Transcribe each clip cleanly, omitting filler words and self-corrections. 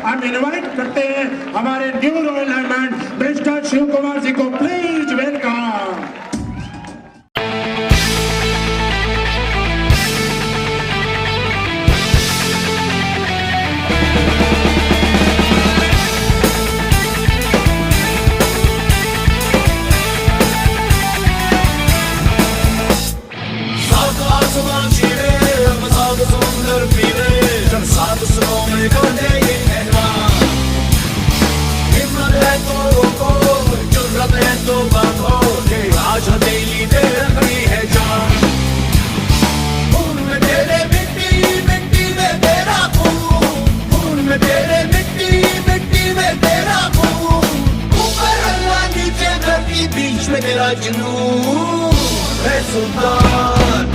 हम इनवाइट करते हैं हमारे new royal helmet mister Shiv Kumar ji को, प्लीज वेलकम। बीच में तेरा जुनून है सुल्तान।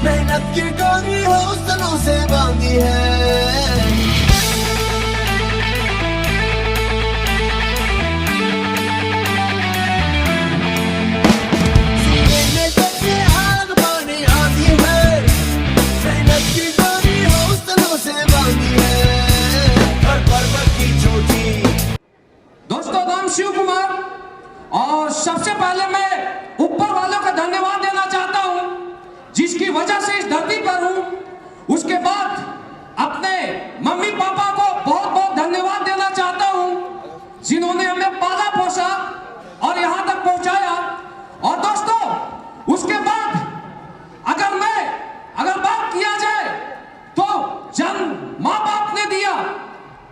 मेहनत की डोरी हौसलों से बांधी है, सीने में जैसे आग पानी आती है, मेहनत की डोरी हौसलों से बांधी है, हर पर्वत की चोटी। दोस्तों, नाम शिव कुमार, और सबसे पहले मैं ऊपर वालों का धन्यवाद देना चाहता हूं जिसकी वजह से इस धरती पर हूं। उसके बाद अपने मम्मी पापा को बहुत बहुत धन्यवाद देना चाहता हूं जिन्होंने हमें पाला पोसा और यहां तक पहुंचाया। और दोस्तों, उसके बाद अगर बात किया जाए तो जन्म माँ बाप ने दिया,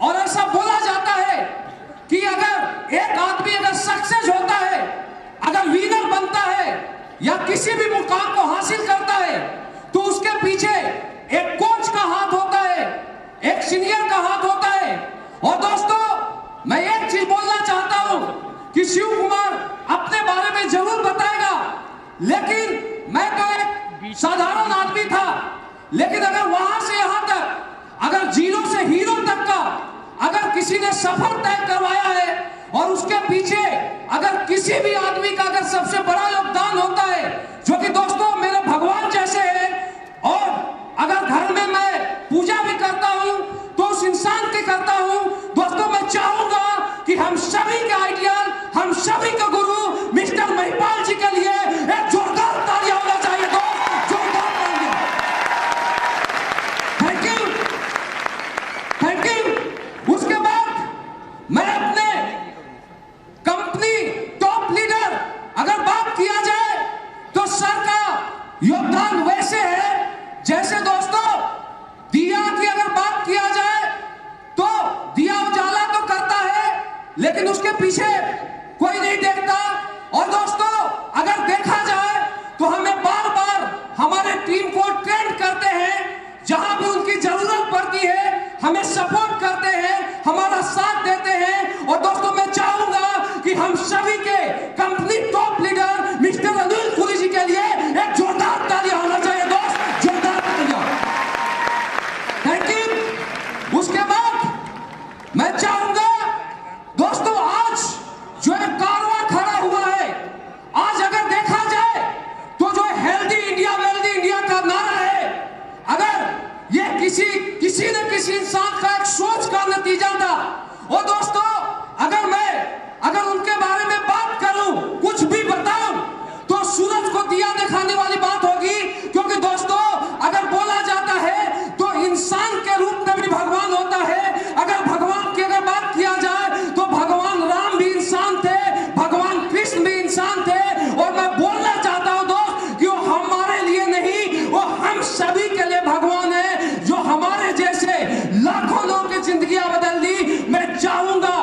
और ऐसा बोला जाता है कि अगर एक आदमी अगर सक्सेस होता है, अगर विनर बनता है या किसी भी मुकाम को हासिल करता है, तो उसके पीछे एक कोच का हाथ होता है, एक सीनियर का हाथ होता है। और दोस्तों, मैं एक चीज बोलना चाहता हूं कि शिव कुमार अपने बारे में जरूर बताएगा, लेकिन मैं तो एक साधारण आदमी था, लेकिन अगर वहां से यहां तक, अगर जीरो से हीरो तक का अगर किसी ने सफर तय करवाया है, और उसके पीछे अगर किसी भी आदमी का अगर सबसे बड़ा योगदान होता है, जो कि दोस्तों मेरे भगवान जैसे हैं, और अगर घर में मैं पूजा भी करता हूं तो उस इंसान की करता हूं। दोस्तों, मैं चाहूंगा कि हम सभी के आइडियल, हम सभी के गुरु मिस्टर महिपाल जी के लिए एक जोरदार तालियां होना चाहिए। दोस्त, जोरदार तालियां। Thank you, thank you. उसके बाद मैं अपने कंपनी टॉप लीडर, अगर बात किया जाए तो सर का योगदान वैसे है जैसे दोस्तों दिया की अगर बात किया जाए तो दिया उजाला तो करता है, लेकिन उसके पीछे कोई नहीं देखता। और दोस्तों, अगर देखा जाए तो हमें बार बार हमारे टीम को ट्रेंड करते हैं, जहां भी उनकी जरूरत पड़ती है हमें सपोर्ट करते हैं, हमारा साथ देते हैं। और दोस्तों, मैं चाहूंगा कि हम सभी के company top leader mister Anil Puri ji के लिए एक जोरदार तालियां होना चाहिए। दोस्त, जोरदार तालियां। Thank you. उसके बाद मैं चाहूंगा दोस्तों, आज जो एक कारवां खड़ा हुआ है, आज अगर देखा जाए तो जो हेल्दी इंडिया वेल्दी इंडिया का नारा है, अगर ये किसी न किसी इंसान का एक सोच का नतीजा था। और दोस्तों, अगर उनके बारे में बात करूं, कुछ भी बताऊं, तो सूरज को दिया दिखाने वाली बात होगी, क्योंकि दोस्तों अगर बोला जाता है तो इंसान के रूप में भी भगवान होता है। अगर भगवान की अगर बात किया जाए तो भगवान राम भी इंसान थे, भगवान कृष्ण भी इंसान थे। और मैं बोलना चाहता हूं दोस्त कि वो हमारे लिए नहीं, वो हम सभी के लिए भगवान है, जो हमारे जैसे लाखों लोगों की जिंदगियां बदल दी। मैं चाहूंगा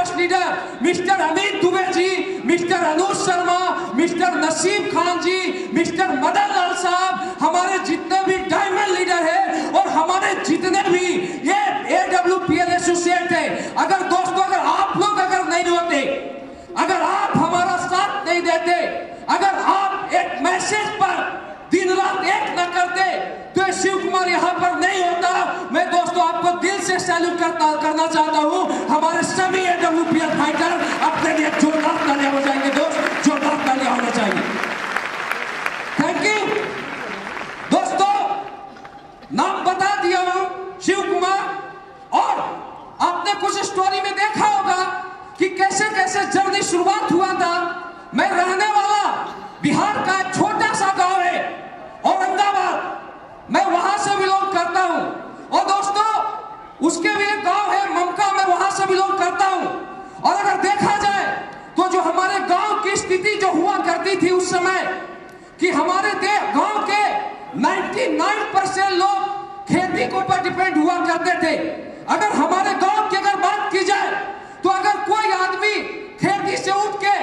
famous leader mister Amit Dubey ji, mister Anuj Sharma, mister Naseem Khan ji, mister Madan Lal साहब, हमारे जितने भी डायमंड लीडर है और हमारे जितने भी ये AWPL एसोसिएट है, अगर दोस्तों अगर आप लोग अगर नहीं होते, अगर आप हमारा साथ नहीं देते, अगर आप एक मैसेज पर दिन रात एक न करते तो शिव कुमार यहाँ पर नहीं होता। मैं दोस्तों आपको दिल से सैल्यूट करना चाहता हूँ। हमारे सभी AWPL फाइटर अपने लिए जोरदार तालियां हो जाएंगे दोस्त, जोरदार तालियां होना चाहिए। थैंक यू दोस्तों, नाम बता दिया हूँ शिव कुमार, और आपने कुछ स्टोरी में देखा होगा कि कैसे कैसे जर्नी शुरुआत हुआ था। मैं रहने वाला बिहार का एक छोटा सा गांव है औरंगाबाद, मैं वहां से बिलोंग करता हूं। और दोस्तों उसके भी एक गांव है ममका, मैं वहां से बिलोंग करता हूं। और अगर देखा जाए तो जो हमारे गांव की स्थिति जो हुआ करती थी उस समय, कि हमारे गांव के 99% लोग खेती के ऊपर डिपेंड हुआ करते थे। अगर हमारे गांव की अगर बात की जाए तो अगर कोई आदमी खेती से उठ के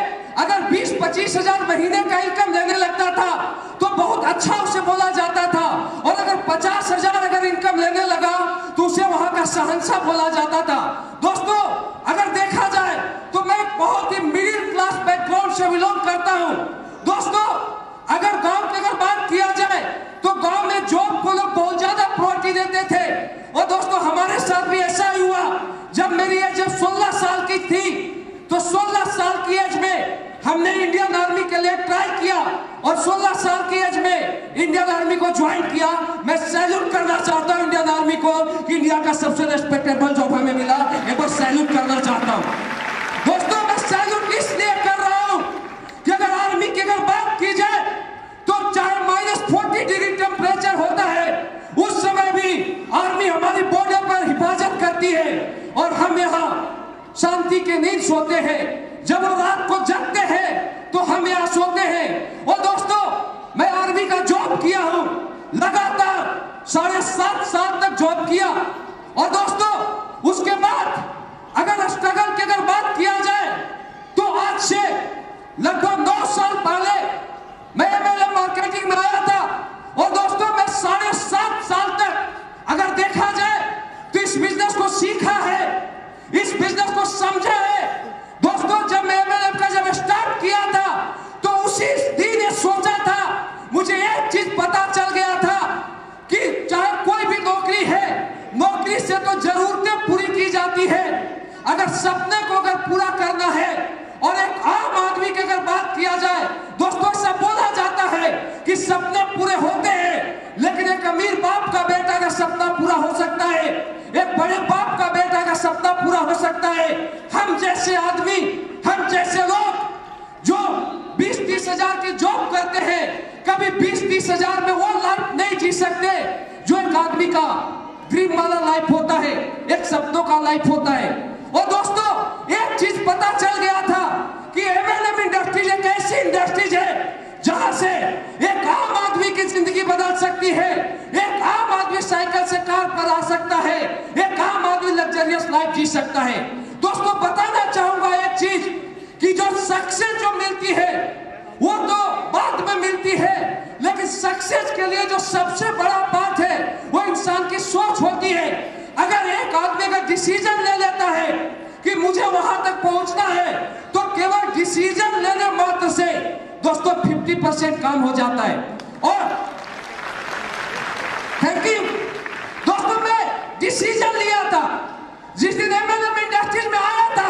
अगर 20-25 हजार महीने का इनकम लेने लगता था तो बहुत अच्छा उसे बोला जाता था, और अगर 50 हजार अगर इनकम लेने लगा तो उसे वहां का शहंशाह बोला जाता था। दोस्तों अगर देखा जाए तो मैं बहुत ही मिडिल क्लास बैकग्राउंड से बिलोंग करता हूं। दोस्तों अगर गांव की अगर बात किया जाए तो गांव में जॉब को लोग बहुत ज्यादा प्रायोरिटी देते थे। और दोस्तों हमारे साथ भी ऐसा ही हुआ, जब मेरी एज जब 16 साल की थी तो 16 साल की एज में हमने इंडियन आर्मी के लिए ट्राई किया, और 16 साल की एज में इंडियन आर्मी को ज्वाइन किया। मैं सैल्यूट करना चाहता हूं इंडियन आर्मी को कि इंडिया का सबसे रेस्पेक्टेबल जॉब हमें मिला, एक बार सैल्यूट करना चाहता हूं। दोस्तों मैं सैल्यूट इसलिए कर रहा हूं कि अगर आर्मी की अगर बात की जाए तो चाहे -40 डिग्री टेम्परेचर होता है, उस समय भी आर्मी हमारी बॉर्डर पर हिफाजत करती है, और हम यहाँ शांति की नींद सोते हैं। जब वो रात को जगते हैं तो हम यहाँ सोते हैं। और दोस्तों मैं आर्मी का जॉब किया हूँ, लगातार 7.5 साल तक जॉब किया। और दोस्तों उसके बाद अगर स्ट्रगल की अगर बात किया जाए तो आज से लगभग 9 साल पहले मैं MLM मार्केटिंग में आया था। और दोस्तों मैं 7.5 साल तक अगर देखा जाए तो इस बिजनेस को सीखा है, इस बिजनेस को समझा है। दोस्तों जब मैं MLM का जब स्टार्ट किया था तो उसी दिन ये सोचा था, मुझे एक चीज पता चल गया था कि चाहे कोई भी नौकरी है, नौकरी से तो जरूरतें पूरी की जाती है, अगर सपने को अगर पूरा करना है। और एक आम आदमी की अगर बात किया जाए दोस्तों, ऐसा बोला जाता है कि सपने पूरे होते हैं, लेकिन एक अमीर बाप का बेटा का सपना पूरा हो सकता है, एक बड़े बाप का बेटा का सपना पूरा हो सकता है। हम जैसे आदमी, हम जैसे लोग जो 20-30 हजार की जॉब करते हैं, कभी 20-30 हजार में वो लाइफ नहीं जी सकते जो एक आदमी का ड्रीम वाला लाइफ होता है, एक सपनों का लाइफ होता है। और दोस्तों एक चीज पता चल गया था कि MLM इंडस्ट्रीज एक ऐसी इंडस्ट्रीज है जहां से एक आम आदमी की जिंदगी बदल सकती है, एक आम आदमी साइकिल से कार पर आ सकता है, एक आम आदमी लग्जरियस लाइफ जी सकता है। दोस्तों बताना चाहूंगा एक चीज कि जो सक्सेस जो मिलती है वो तो बाद में मिलती है, लेकिन सक्सेस के लिए जो सबसे बड़ा बात है वो इंसान की सोच होती है। अगर एक आदमी का डिसीजन ले लेता है कि मुझे वहां तक पहुंचना है, तो केवल डिसीजन लेने मात्र से दोस्तों 50% काम हो जाता है। और थैंक यू दोस्तों, मैं डिसीजन लिया था जिस दिन MLM इंडस्ट्रीज में आया था,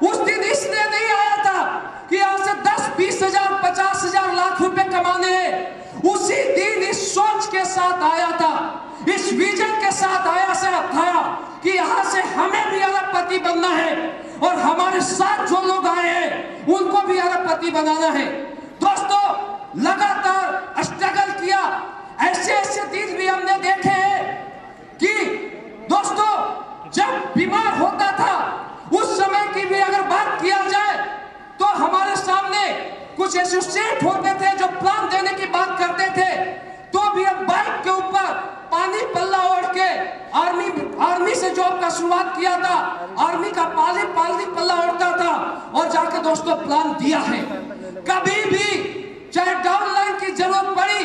उस दिन इसलिए नहीं आया था कि यहाँ से 10-20 हजार 50 हजार लाख रुपए कमाने हैं। उसी दिन इस सोच के साथ आया था, इस विजन के साथ आया था कि यहाँ से हमें भी अरबपति बनना है, और हमारे साथ जो लोग आए हैं उनको भी अरबपति बनाना है। दोस्तों लगातार स्ट्रगल किया, ऐसे ऐसे दिन भी हमने देखे हैं कि दोस्तों जब बीमार होता था उस समय की भी अगर बात किया जाए तो हमारे सामने कुछ एसोसिएट होते थे जो प्लान देने की बात करते थे, तो भी हम बाइक के ऊपर पानी पल्ला ओढ़ के आर्मी से जॉब का शुरुआत किया था, आर्मी का पानी पल्ला ओढ़ता था और जाके दोस्तों प्लान दिया है। कभी भी चाहे डाउन लाइन की जरूरत पड़ी,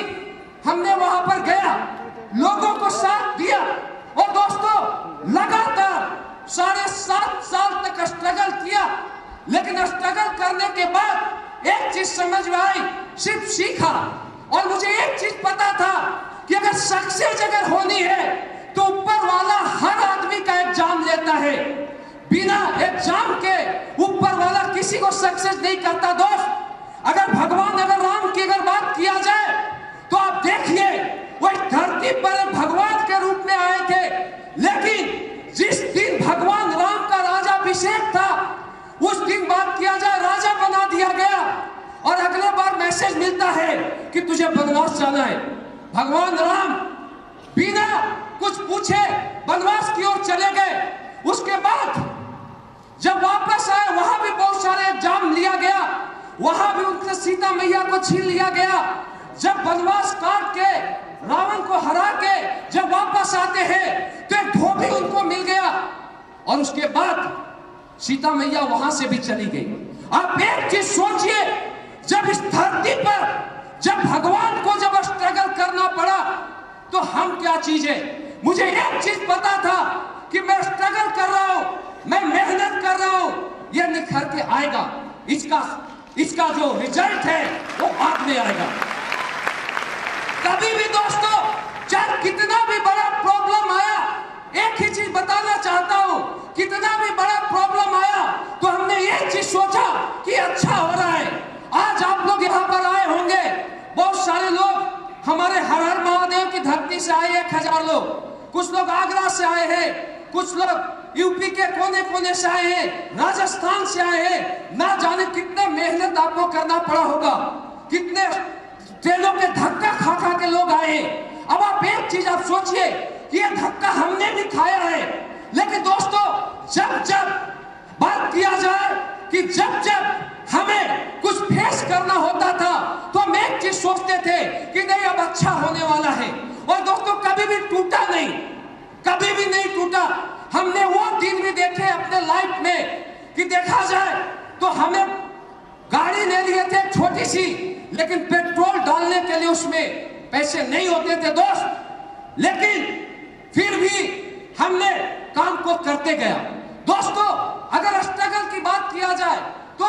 हमने वहां पर गया, लोगों को साथ दिया और दोस्तों लगातार 7.5 साल तक स्ट्रगल किया। लेकिन स्ट्रगल करने के बाद एक चीज समझ में आई, सिर्फ सीखा। और मुझे एक चीज पता था कि अगर सक्सेस अगर होनी है तो ऊपर वाला हर आदमी का एग्जाम लेता है। बिना एग्जाम के ऊपर वाला किसी को सक्सेस नहीं करता दोस्त। अगर भगवान अगर राम की अगर बात किया जाए तो आप देखिए वो धरती पर भगवान के रूप में आए थे, लेकिन जिस दिन भगवान राम का राजाभिषेक था उस दिन बात किया जाए राजा बना दिया गया और अगले बार मैसेज मिलता है कि तुझे वनवास जाना है। भगवान राम बिना कुछ पूछे वनवास की ओर चले गए। उसके बाद जब वापस आए वहां भी बहुत सारे एग्जाम लिया गया, वहां भी उनसे सीता मैया को छीन लिया गया। जब वनवास काट के रावण को हरा के जब वापस आते हैं तो एक धोबी उनको मिल गया और उसके बाद सीता मैया वहां से भी चली गई। आप एक चीज सोचिए, जब इस धरती पर जब भगवान को जब स्ट्रगल करना पड़ा तो हम क्या चीज है। मुझे एक चीज पता था कि मैं स्ट्रगल कर रहा हूं, मैं मेहनत कर रहा हूं, यह निखर के आएगा। इसका जो रिजल्ट है वो बाद में आएगा। कभी भी दोस्तों चाहे कितना भी बड़ा प्रॉब्लम आया, एक ही चीज बताना चाहता हूं, कितना भी बड़ा प्रॉब्लम आया तो हमने एक चीज सोचा कि अच्छा हो रहा है। आज आप लोग यहाँ पर आए होंगे, बहुत सारे लोग हमारे हर हर महादेव की धरती से आए, 1000 लोग, कुछ लोग आगरा से आए हैं, कुछ लोग यूपी के कोने कोने से आए हैं, राजस्थान से आए हैं। ना जाने कितने मेहनत आपको करना पड़ा होगा, कितने ट्रेनों के धक्का खा खा के लोग आए। अब आप एक चीज आप सोचिए, ये धक्का हमने भी खाया है। लेकिन दोस्तों जब जब बात किया जाए कि जब हमें कुछ फेस करना होता था तो हम एक चीज सोचते थे कि नहीं अब अच्छा होने वाला है। और दोस्तों कभी भी टूटा नहीं, कभी भी नहीं टूटा। हमने वो दिन भी देखे अपने लाइफ में कि देखा जाए तो हमें गाड़ी ले लिए थे छोटी सी, लेकिन पेट्रोल डालने के लिए उसमें पैसे नहीं होते थे दोस्त, लेकिन फिर भी हमने काम को करते गया। दोस्तों अगर स्ट्रगल की बात किया जाए तो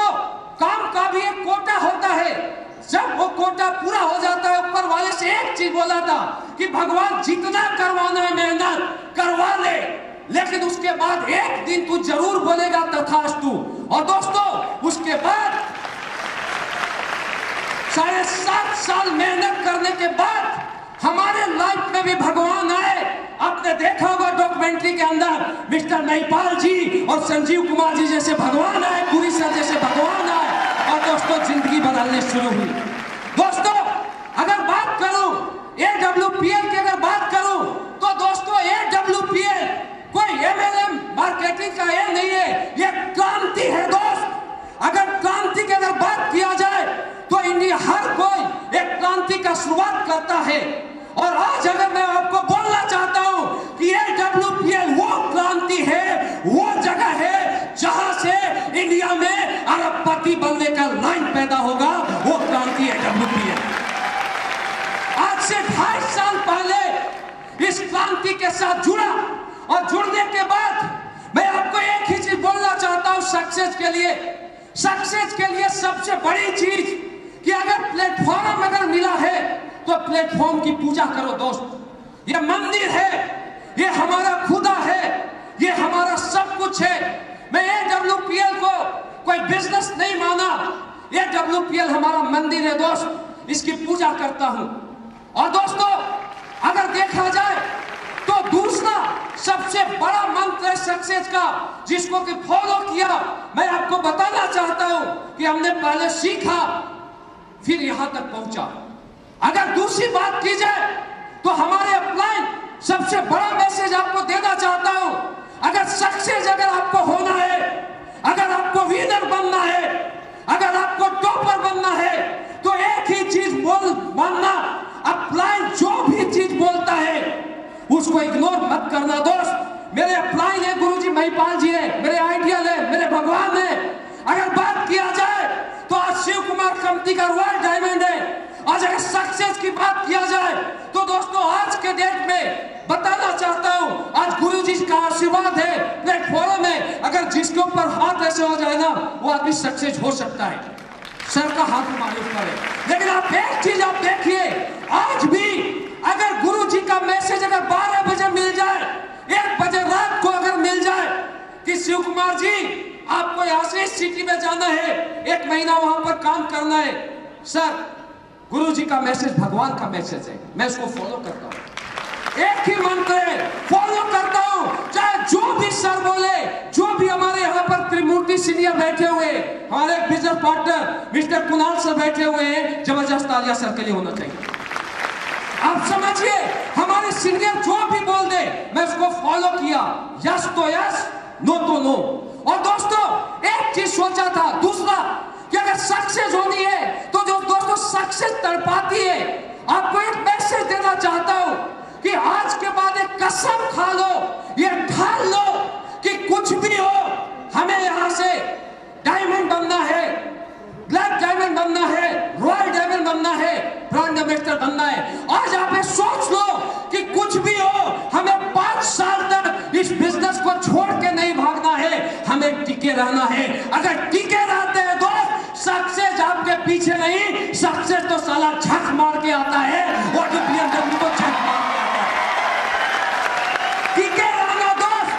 काम का भी एक कोटा होता है। जब वो कोटा पूरा हो जाता है, ऊपर वाले से एक चीज बोला था कि भगवान जितना करवाना है मेहनत करवा ले, लेकिन उसके बाद एक दिन तू जरूर बोलेगा तथास्तु। और दोस्तों उसके बाद 7.5 साल मेहनत करने के बाद हमारे लाइफ में भी भगवान आए। आपने देखा होगा डॉक्यूमेंट्री के अंदर मिस्टर नैपाल जी और संजीव कुमार जी जैसे भगवान आए, पुरी सर जैसे भगवान आए और दोस्तों जिंदगी बदलने शुरू हुई। दोस्तों अगर बात करूं AWPL की, अगर बात करूं तो दोस्तों AWPL कोई MLM मार्केटिंग का ये नहीं है, ये क्रांति है दोस्त। अगर क्रांति की अगर बात किया जाए तो इंडिया हर कोई एक क्रांति का शुरुआत करता है। और आज अगर मैं आपको बोलना चाहता हूं कि AWPL वो क्रांति है, वो जगह है जहां से इंडिया में अरबपति बनने का लाइन पैदा होगा, वो क्रांति AWPL। आज से 2.5 साल पहले इस क्रांति के साथ जुड़ा और जुड़ने के बाद मैं आपको एक ही चीज बोलना चाहता हूं सक्सेस के लिए सबसे बड़ी चीज कि अगर प्लेटफॉर्म अगर मिला है तो प्लेटफॉर्म की पूजा करो दोस्त। ये मंदिर है, ये हमारा खुदा है, ये हमारा सब कुछ है। मैं AWPL को कोई बिजनेस नहीं माना, AWPL हमारा मंदिर है दोस्त, इसकी पूजा करता हूं। और दोस्तों अगर देखा जाए तो दूसरा सबसे बड़ा मंत्र है सक्सेस का, जिसको कि फॉलो किया, मैं आपको बताना चाहता हूं कि हमने पहले सीखा फिर यहां तक पहुंचा। अगर दूसरी बात की जाए तो हमारे अपलाइन सबसे बड़ा मैसेज आपको देना चाहता हूं, अगर सक्सेस अगर आपको होना है, अगर आपको विनर बनना है, अगर आपको टॉपर बनना है तो एक ही चीज बोल मानना, अपलाइन जो भी चीज बोलता है उसको इग्नोर मत करना दोस्त। मेरे अपलाइन है गुरुजी महिपाल जी है, मेरे आइडियल है, मेरे भगवान है। अगर बात किया जाए तो आज शिव कुमार कंपनी का रॉयल डायमंड है। आज अगर सक्सेस की बात किया जाए तो दोस्तों आज के डेट में बताना चाहता हूं, आज गुरुजी का आशीर्वाद है प्लेटफॉर्म में। अगर जिसके ऊपर हाथ ऐसे हो जाए ना, वो आदमी सक्सेस हो सकता है। सर का हाथ मालूम करे। लेकिन आप एक चीज आप देखिए, आज भी अगर गुरुजी का मैसेज अगर 12 बजे मिल जाए, 1 बजे रात को अगर मिल जाए कि शिव कुमार जी आपको यहां से इस सिटी में जाना है, 1 महीना वहां पर काम करना है, सर गुरुजी का मैसेज भगवान का मैसेज है, मैं उसको फॉलो करता हूं। एक ही मंत्र है, फॉलो करता हूं, चाहे जो भी सर बोले, जो भी हमारे यहाँ पर त्रिमूर्ति सीनियर बैठे हुए, हमारे business partner mister Kunal sir बैठे हुए हैं, जबरदस्त तालियां सर के लिए होना चाहिए। आप समझिए, हमारे सीनियर जो भी बोल दे मैं उसको फॉलो किया, यस तो यस, नो तो नो। और दोस्तों एक चीज सोचा था, दूसरा कि अगर सक्सेस होनी है तो जो दोस्तों सक्सेस तड़पाती है, आपको एक मैसेज देना चाहता हूं कि आज के बाद एक कसम खा लो, ये ठान लो कि कुछ भी हो, हमें यहां से डायमंड बनना है, ब्लैक डायमंड बनना है, रॉयल डायमंड बनना है, ब्रांड एम्बेसडर बनना है। आज आप ये सोच लो कि कुछ भी हो, हमें 5 साल तक इस बिजनेस को छोड़ के नहीं भागना है, हमें टिके रहना है। अगर टिके रहते हैं दोस्त, सक्सेस आपके पीछे नहीं, सक्सेस तो साला झक मार के आता है, और जो BMW को झक मार के आता है। टिके रहना दोस्त,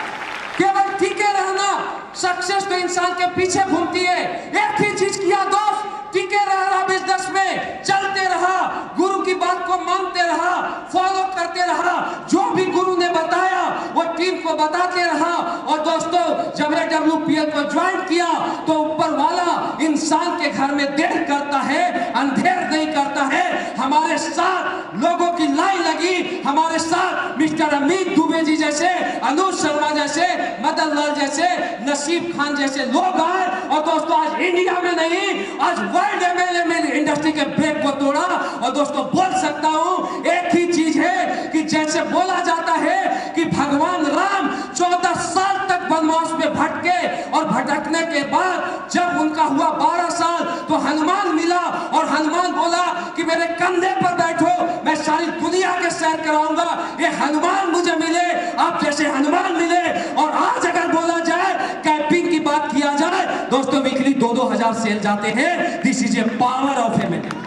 केवल टिके रहना। सक्सेस तो इंसान के पीछे घूमती है। एक ही चीज किया दोस्त, टिके रहा बिजनेस में, चलते रहा, गुरु की बात को मानते रहा, फॉलो करते रहा, जो भी गुरु ने बताया वो टीम को बताते रहा। और दोस्तों जब WPL को ज्वाइन किया तो ऊपर वाला इंसान के घर में देर करता है, अंधेर नहीं करता है। हमारे साथ लोगों की लाइन लगी, हमारे साथ मिस्टर अमित दुबे जी जैसे, अनुज शर्मा जैसे, मदन लाल जैसे, नसीब खान जैसे लोग आए। और दोस्तों आज इंडिया में नहीं, आज वर्ल्ड MLA में इंडस्ट्री के ब्रेक को तोड़ा। और दोस्तों बोल सकता हूं एक ही चीज है कि जैसे बोला जाता है कि भगवान राम 14 साल तक वनवास में भटके, और भटकने के बाद जब उनका हुआ 12 साल तो हनुमान मिला, और हनुमान बोला कि मेरे कंधे पर बैठो, मैं सारी दुनिया के सैर कराऊंगा। ये हनुमान मुझे मिले, आप जैसे हनुमान मिले। और आज अगर बोला जाए, कैंपिंग की बात किया जाए दोस्तों, वीकली 2-2 हजार सेल जाते हैं। This is a power of MLA.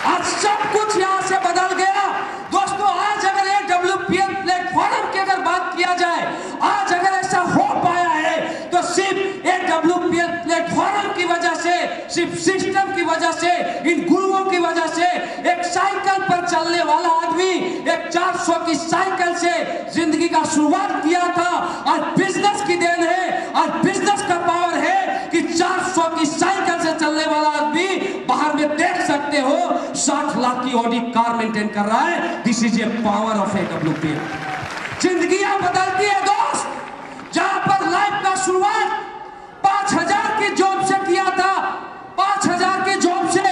आज सब कुछ यहां से बदल गया दोस्तों। आज अगर एक WPL प्लेटफॉर्म की अगर बात किया जाए, आज अगर ऐसा हो पाया है तो सिर्फ एक WPL प्लेटफॉर्म की वजह से, सिर्फ सिस्टम की वजह से, इन गुरुओं की वजह से। एक साइकिल पर चलने वाला आदमी एक 400 की साइकिल से जिंदगी का शुरुआत किया था, आज बिजनेस की देन है, आज बिजनेस का पावर है कि 400 की साइकिल से चलने वाला आदमी बाहर में देख सकते हो 60 लाख की ऑडी कार मेंटेन कर रहा है। This is a power of WPL। जिंदगियां बदलती है दोस्त। जहां पर लाइफ का शुरुआत 5000 की जॉब से किया था, 5000 की जॉब से,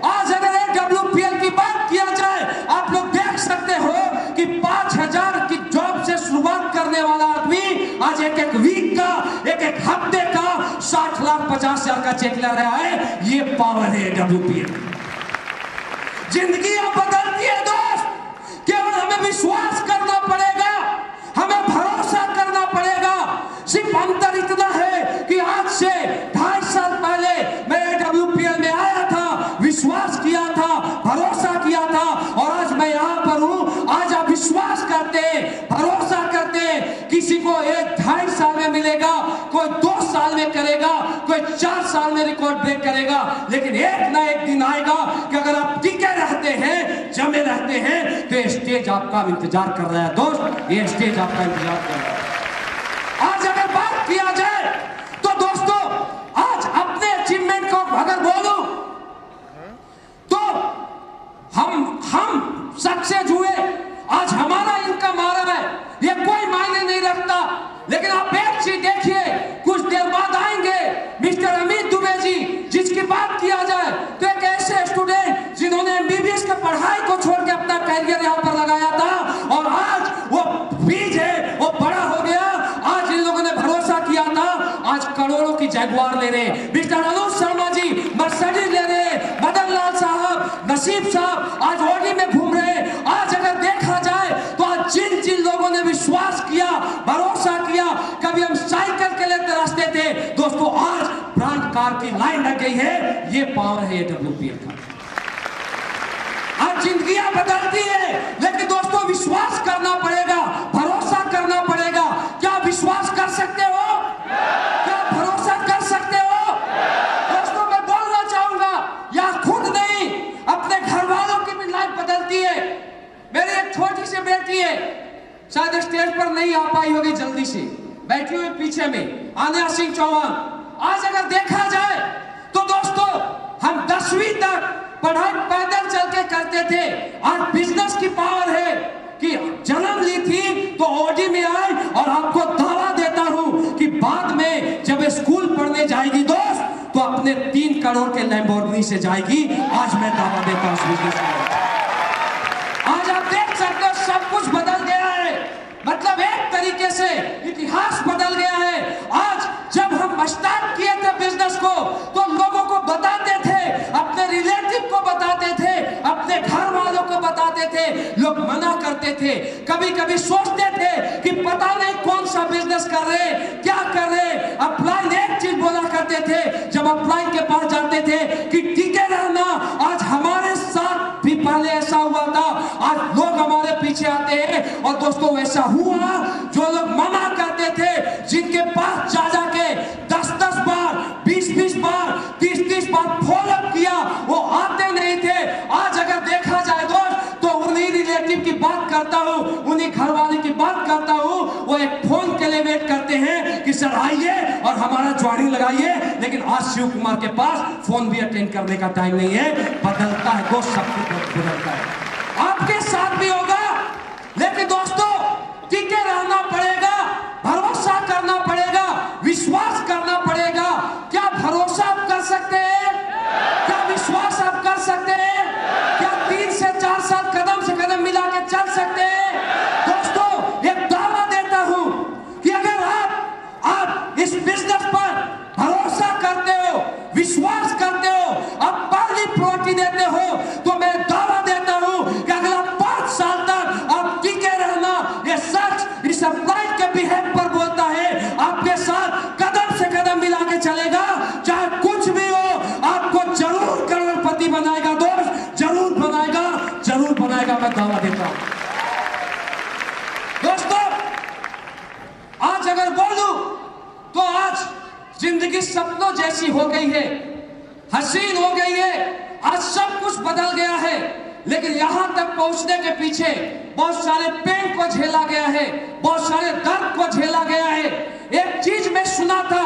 आज अगर एक WPL की बात किया जाए, आप लोग देख सकते हो कि 5000 की जॉब से शुरुआत करने वाला आदमी आज एक वीक का, एक हफ्ते का 60 लाख 50 हजार का चेक ले रहा है। ये पावर है WPL। जिंदगियां बदलती है दोस्त। केवल हमें विश्वास करना पड़ेगा, हमें भरोसा करना पड़ेगा। सिर्फ अंतर इतना है कि आज से 2.5 साल पहले मैं WPL में आया था, विश्वास किया था, भरोसा किया था, और आज मैं यहां पर हूं। आज आप विश्वास करते हैं, भरोसा करते हैं। किसी को 1-2.5 साल में मिलेगा, कोई 2 साल में करेगा, कोई 4 साल में रिकॉर्ड ब्रेक करेगा। लेकिन एक ना एक दिन आएगा कि अगर आप टिके रहते हैं, जमे रहते हैं, तो स्टेज आपका इंतजार कर रहा है दोस्त। ये स्टेज आपका इंतजार कर रहा है। आज अगर बात किया जाए तो दोस्तों, आज अपने अचीवमेंट को अगर बोलूं तो हम सक्सेस हुए। आज हमारा इनकम आ रहा है, ये कोई मायने नहीं रखता। लेकिन आप एक चीज देखिए, कुछ देर बाद आएंगे मिस्टर अमित दुबे जी, जिसकी बात किया जाए तो एक ऐसे स्टूडेंट जिन्होंने MBBS की पढ़ाई को छोड़ के अपना करियर यहां पर लगाया था, और आज जैगुआर ले रहे, मिस्टर अनुज शर्मा जी मर्सिडीज ले रहे, मदन लाल साहब, नसीब साहब आज ऑडी में घूम रहे। आज अगर देखा जाए तो आज जिन जिन लोगों ने विश्वास किया, भरोसा किया, कभी हम साइकिल के लिए तरसते थे दोस्तों, आज ब्रांड कार की लाइन लग गई है। ये पावर है AWPL का। आज जिंदगियां बदलती है, लेकिन दोस्तों विश्वास करना पड़ेगा, भरोसा करना पड़ेगा। क्या विश्वास कर सकते हो? क्या भरोसा कर सकते हो? दोस्तों मैं बोलना चाहूंगा, या खुद नहीं अपने घर वालों की भी लाइफ बदलती है। मेरी एक छोटी सी बेटी है, शायद स्टेज पर नहीं आ पाई होगी, जल्दी से बैठी हुई पीछे में, आन्या सिंह चौहान। आज अगर देखा जाए तो दोस्तों हम 10वीं तक पढ़ाई पैदल चल के करते थे। आज बिजनेस की पावर है कि जन्म ली थी तो ऑडी में आई, और आपको दावा देता हूं कि बाद में जब स्कूल पढ़ने जाएगी दोस्त तो अपने 3 करोड़ के लैम्बोर्गिनी से जाएगी। आज मैं दावा देता हूं बिजनेस में। आज आप देख सकते हो सब कुछ बदल गया है, मतलब एक तरीके से इतिहास बदल गया है। आज जब हम स्टार्ट किए थे बिजनेस को तो लोगों को बताते थे, अपने रिलेटिव को बताते थे, अपने घर वालों को बताते थे, लोग मना करते थे। कभी कभी सोचते थे कि पता नहीं कौन सा बिजनेस कर रहे, क्या कर रहे। अपलाइन एक चीज बोला करते थे, जब अपलाइन के पास जाते थे कि टिके रहना। आज हमारे साथ भी पहले ऐसा हुआ था, आज लोग हमारे पीछे आते हैं। और दोस्तों ऐसा हुआ, जो लोग मना करते थे, जिनके पास जा जाके 10-10 बार, 20-20 बार, 30-30 बार फॉलोअप किया, वो आते नहीं थे। आज अगर देखा जाए दोस्त तो उन्हीं रिलेटिव की बात करता हूं, उन्हीं घर वाले की बात करता हूं, वो एक फोन के लिए वेट करते हैं कि सर आइए और हमारा ज्वाइनिंग लगाइए। लेकिन आज शिव कुमार के पास फोन भी अटेंड करने का टाइम नहीं है। बदलता है दोस्त, सब कुछ बदलता है। आपके साथ भी होगा, लेकिन दोस्तों टिके रहना पड़ेगा, भरोसा करना पड़ेगा, विश्वास करना पड़ेगा। क्या भरोसा आप कर सकते हैं? क्या विश्वास आप कर सकते हैं? क्या 3 से 4 साल कदम से कदम मिला के चल सकते हैं? दोस्तों एक दावा देता हूं कि अगर आप इस बिजनेस पर भरोसा करते हो, विश्वास करते हो, आप पहली प्रायोरिटी देते हो, तो मैं दावा देता हूं कि अगला 5 साल तक आप टिके रहना। ये सच इस अपलाइन के बिहेव पर बोलता है, आपके साथ कदम से कदम मिला के चलेगा। चाहे कुछ भी हो, आपको जरूर करोड़पति बनाएगा दोस्त, जरूर बनाएगा, जरूर बनाएगा, मैं दावा देता हूं। दोस्तों आज अगर बोलूं तो आज जिंदगी सपनों जैसी हो गई है, हसीन हो गई है। आज सब कुछ बदल गया है, लेकिन यहां तक पहुंचने के पीछे बहुत सारे पेन को झेला गया है, बहुत सारे दर्द को झेला गया है। एक चीज मैं सुना था,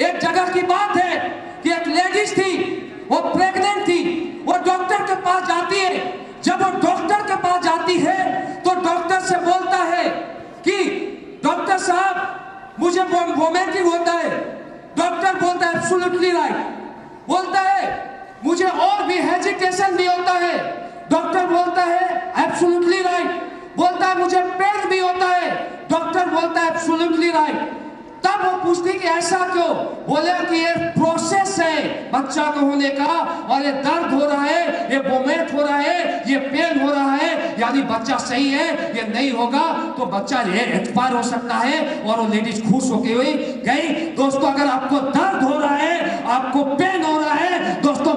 एक जगह की बात है कि एक लेडीज थी, वो प्रेग्नेंट थी, वो डॉक्टर के पास जाती है। जब वो डॉक्टर के पास जाती है तो डॉक्टर से बोलता है कि डॉक्टर साहब मुझे वोमिटिंग होता है। डॉक्टर बोलता है एब्सोल्युटली राइट। बोलता है मुझे और भी हेजिटेशन भी होता है। डॉक्टर बोलता है एब्सोल्युटली राइट। बोलता है मुझे पेन भी होता है। डॉक्टर बोलता है एब्सोल्युटली राइट। तब वो पूछती कि ऐसा क्यों? बोले कि ये प्रोसेस है बच्चा को होने का, और ये दर्द हो रहा है, ये वोमिट हो रहा है, ये पेन हो रहा है, यानी बच्चा सही है। ये नहीं होगा तो बच्चा ये एक्सपायर हो सकता है। और वो लेडीज खुश होके हुई गई। दोस्तों अगर आपको दर्द हो रहा है, आपको पेन हो रहा है, दोस्तों